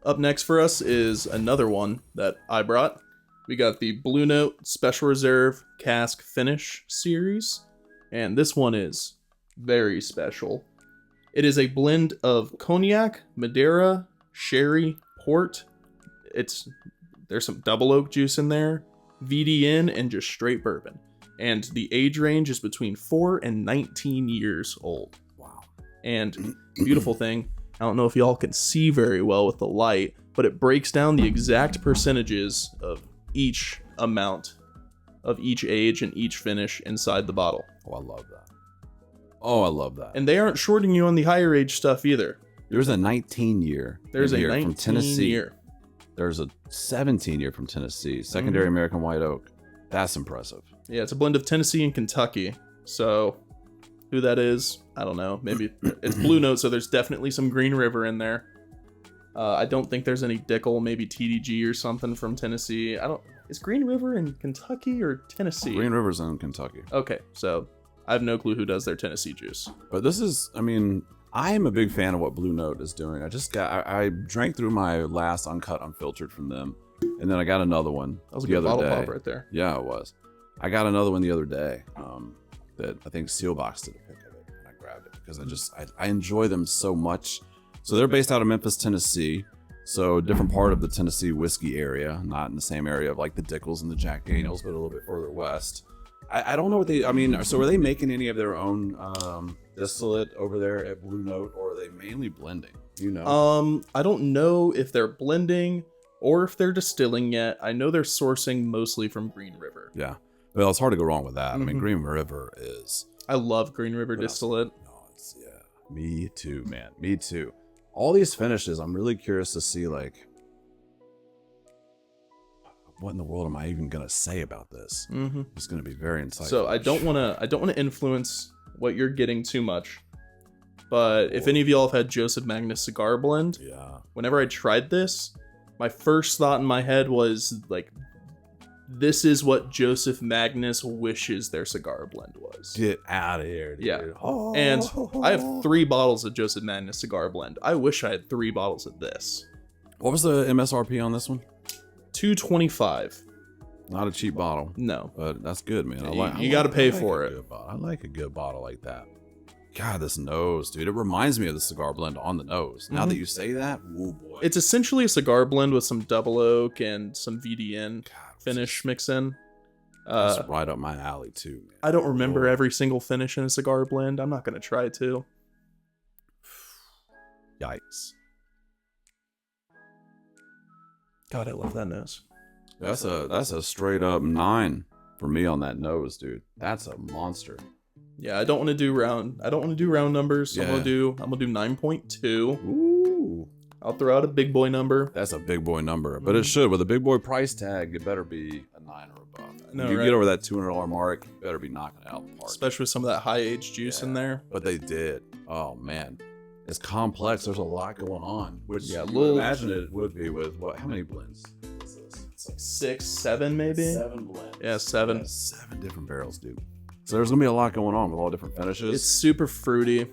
up next for us is another one that I brought. We got the Blue Note Special Reserve Cask Finish series, and this one is very special. It is a blend of cognac, Madeira, sherry, port. There's some double oak juice in there, VDN, and just straight bourbon. And the age range is between 4 and 19 years old. Wow. And beautiful thing, I don't know if y'all can see very well with the light, but it breaks down the exact percentages of each amount of each age and each finish inside the bottle. Oh, I love that. Oh, I love that. And they aren't shorting you on the higher age stuff either. There's a 19-year. There's a 19 from Tennessee. year. There's a 17-year from Tennessee. Secondary American White Oak. That's impressive. Yeah, it's a blend of Tennessee and Kentucky. So, who that is, I don't know. Maybe it's Blue Note, so there's definitely some Green River in there. I don't think there's any Dickel, maybe TDG or something from Tennessee. Is Green River in Kentucky or Tennessee? Green River's in Kentucky. Okay, so I have no clue who does their Tennessee juice. But this is, I mean, I am a big fan of what Blue Note is doing. I drank through my last uncut unfiltered from them, and then I got another one That was a the good other bottle day. pop right there. Yeah, it was. I got another one the other day that I think Sealbox did a pick of it, and I grabbed it because I enjoy them so much. So they're based out of Memphis, Tennessee. So different part of the Tennessee whiskey area, not in the same area of like the Dickels and the Jack Daniels, but a little bit further west. I don't know what so are they making any of their own distillate over there at Blue Note, or are they mainly blending? You know? I don't know if they're blending or if they're distilling yet. I know they're sourcing mostly from Green River. Yeah. Well, it's hard to go wrong with that. I mean, Green River is... I love Green River distillate. No, me too, man. Me too. All these finishes, I'm really curious to see, like, what in the world am I even gonna say about this? It's gonna be very insightful. So I don't want to influence what you're getting too much. But if any of y'all have had Joseph Magnus cigar blend, whenever I tried this, my first thought in my head was like, this is what Joseph Magnus wishes their cigar blend was. Get out of here, dude. Yeah. And I have 3 bottles of Joseph Magnus cigar blend. I wish I had 3 bottles of this. What was the MSRP on this one? $225. Not a cheap bottle. No. But that's good, man. You got to pay for it. I like a good bottle like that. God, this nose, dude. It reminds me of the cigar blend on the nose. Now that you say that, oh boy. It's essentially a cigar blend with some double oak and some VDN finish mix in. That's right up my alley too, man. I don't remember every single finish in a cigar blend. I'm not going to try to. Yikes. God, I love that nose. That's a straight up 9 for me on that nose, dude. That's a monster. Yeah, I don't want to do round numbers. Yeah. I'm gonna do 9.2. Ooh. I'll throw out a big boy number. That's a big boy number, but it should. With a big boy price tag, it better be a 9 or above. No, if you right? get over that $200 mark, you better be knocking it out the park. Especially with some of that high age juice in there. But they did. Oh man, it's complex. There's a lot going on. Which Yeah, imagine it would be with what? How many blends is this? It's like 6, 7 maybe. 7 blends. Yeah, 7. Yeah, 7 different barrels, dude. So there's gonna be a lot going on with all different finishes. It's super fruity.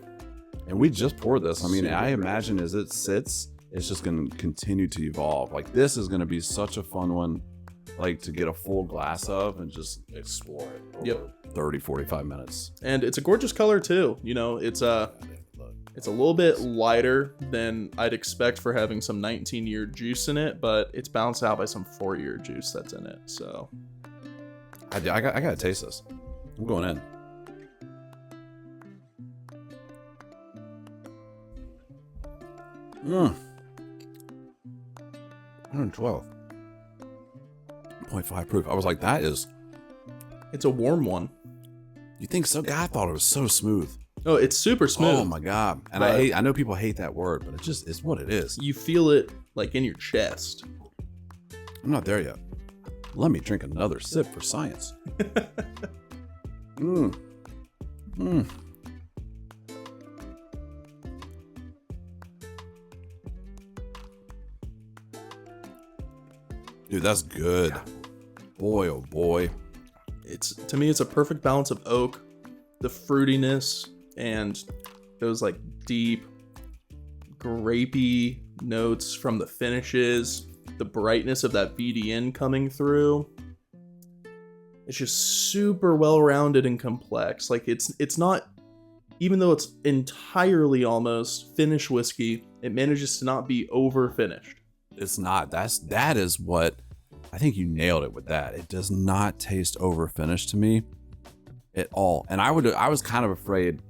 And we just poured this. I mean, I imagine as it sits, it's just going to continue to evolve. Like, this is going to be such a fun one, like, to get a full glass of and just explore it for 30, 45 minutes. And it's a gorgeous color, too. You know, it's a little bit lighter than I'd expect for having some 19-year juice in it, but it's balanced out by some 4-year juice that's in it, so. I got to taste this. I'm going in. Mmm. 112.5 proof. I was like, that is. It's a warm one. You think so? God, I thought it was so smooth. Oh, it's super smooth. Oh my God. And I know people hate that word, but it's what it is. You feel it like in your chest. I'm not there yet. Let me drink another sip for science. Mmm. Mmm. Dude, that's good. Boy, oh boy. To me, it's a perfect balance of oak, the fruitiness, and those like deep, grapey notes from the finishes, the brightness of that BDN coming through. It's just super well-rounded and complex. Like it's not, even though it's entirely almost finished whiskey, it manages to not be over-finished. It's not. That is what I think you nailed it with that. It does not taste over-finished to me at all. And I was kind of afraid.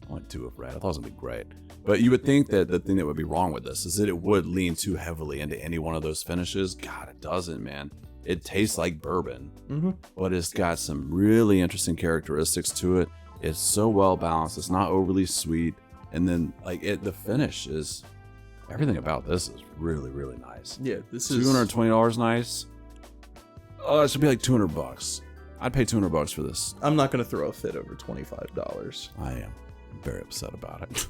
I wasn't too afraid. I thought it was gonna be great. But you would think that the thing that would be wrong with this is that it would lean too heavily into any one of those finishes. God, it doesn't, man. It tastes like bourbon, but it's got some really interesting characteristics to it. It's so well balanced. It's not overly sweet. And then the finish is, everything about this is really, really nice. Yeah, this is $220 nice. Oh, it should be like $200. I'd pay $200 for this. I'm not going to throw a fit over $25. I am very upset about it.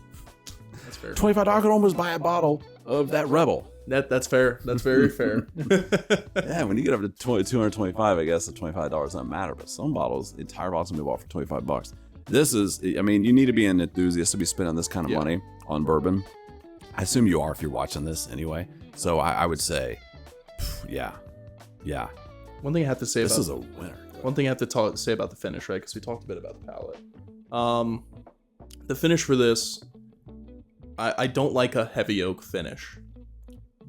That's fair. $25, I could almost buy a bottle of that Rebel. That's fair. That's very fair. Yeah, when you get up to 225, I guess the $25 doesn't matter. But some bottles, the entire bottles can be bought for $25. This is, I mean, you need to be an enthusiast to be spending this kind of money on bourbon. I assume you are if you're watching this anyway. So I would say, yeah. One thing I have to say this about is a winner. One thing I have to say about the finish, right? Because we talked a bit about the palate. The finish for this, I don't like a heavy oak finish.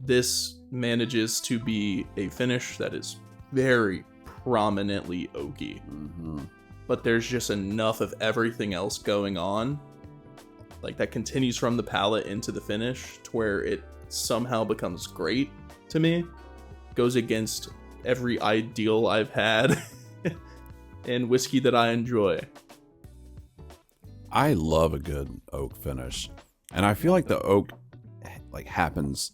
This manages to be a finish that is very prominently oaky. But there's just enough of everything else going on, like that continues from the palate into the finish, to where it somehow becomes great to me. Goes against every ideal I've had in whiskey that I enjoy. I love a good oak finish, and I feel like the oak happens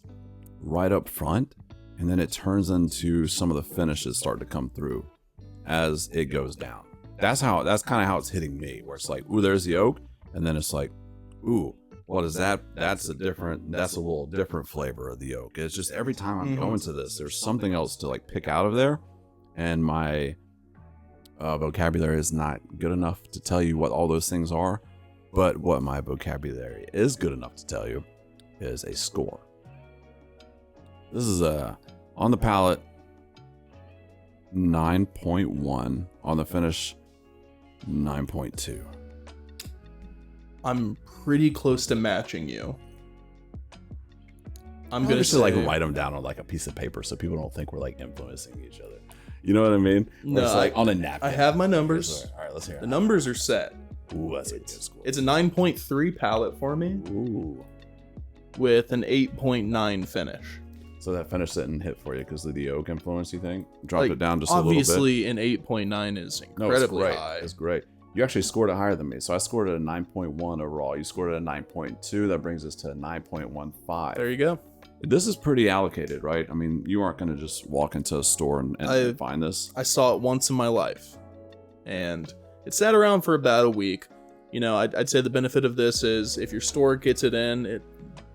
right up front, and then it turns into some of the finishes start to come through as it goes down. That's kind of how it's hitting me, where it's like, ooh, there's the oak, and then it's like, ooh, what is that? That's a little different flavor of the oak. It's just every time I'm going to this, there's something else to pick out of there, and my vocabulary is not good enough to tell you what all those things are. But what my vocabulary is good enough to tell you is a score. This is on the palate 9.1, on the finish 9.2. I'm pretty close to matching you. I'm gonna say, write them down on a piece of paper so people don't think we're influencing each other. You know what I mean? No, on a napkin. I have my numbers. All right, let's hear it. The numbers are set. Ooh, that's a good score. It's a 9.3 palate for me. Ooh. With an 8.9 finish. So that finish didn't hit for you because of the oak influence, you think? Dropped it down just a little bit? Obviously, an 8.9 is incredibly high. It's great. You actually scored it higher than me. So I scored it a 9.1 overall. You scored it a 9.2. That brings us to a 9.15. There you go. This is pretty allocated, right? I mean, you aren't going to just walk into a store and find this. I saw it once in my life. And it sat around for about a week. You know, I'd say the benefit of this is if your store gets it in,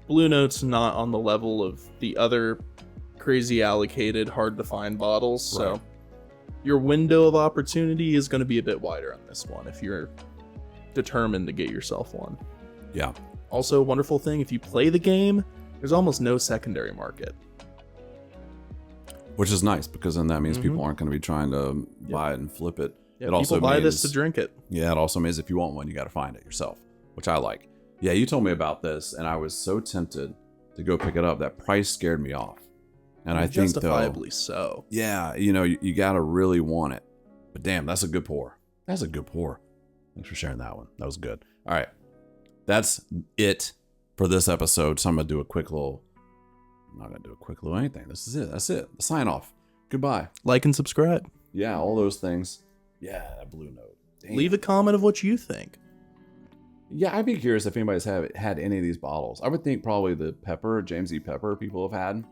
Blue Note's not on the level of the other crazy allocated, hard to find bottles. Right. So your window of opportunity is going to be a bit wider on this one if you're determined to get yourself one. Yeah. Also, a wonderful thing, if you play the game, there's almost no secondary market. Which is nice, because then that means people aren't going to be trying to buy it and flip it. Yeah, it also people buy means, this to drink it. Yeah, it also means if you want one, you got to find it yourself, which I like. Yeah, you told me about this, and I was so tempted to go pick it up. That price scared me off. And I think, justifiably so. Yeah, you got to really want it. But damn, that's a good pour. That's a good pour. Thanks for sharing that one. That was good. All right. That's it for this episode. So I'm going to do a quick little... I'm not going to do a quick little anything. This is it. That's it. The sign off. Goodbye. Like and subscribe. Yeah, all those things. Yeah, that Blue Note. Damn. Leave a comment of what you think. Yeah, I'd be curious if anybody's had any of these bottles. I would think probably the Pepper, James E. Pepper people have had.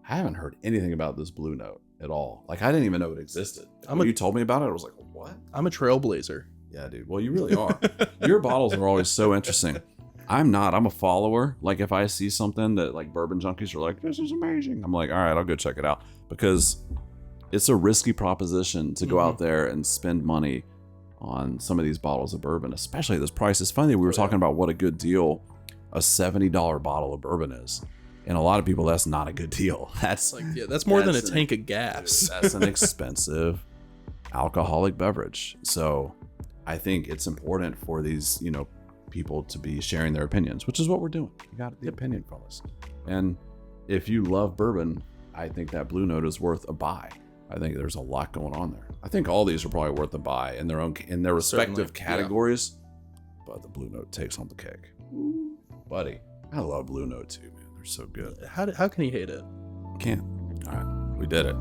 I haven't heard anything about this Blue Note at all. I didn't even know it existed. When you told me about it, I was like, what? I'm a trailblazer. Yeah, dude. Well, you really are. Your bottles are always so interesting. I'm not. I'm a follower. If I see something that bourbon junkies are like, this is amazing, I'm like, all right, I'll go check it out. Because it's a risky proposition to go out there and spend money on some of these bottles of bourbon, especially at this price. It's funny, we were talking about what a good deal a $70 bottle of bourbon is. And a lot of people, that's not a good deal. That's Like, yeah, that's more than a that's tank of gas. That's an expensive alcoholic beverage. So I think it's important for these, people to be sharing their opinions, which is what we're doing. You got the opinion from us. And if you love bourbon, I think that Blue Note is worth a buy. I think there's a lot going on there. I think all these are probably worth a buy in their respective Certainly, categories. But the Blue Note takes home the cake. Buddy, I love Blue Note too, man. They're so good. How can you hate it? Can't. All right, we did it.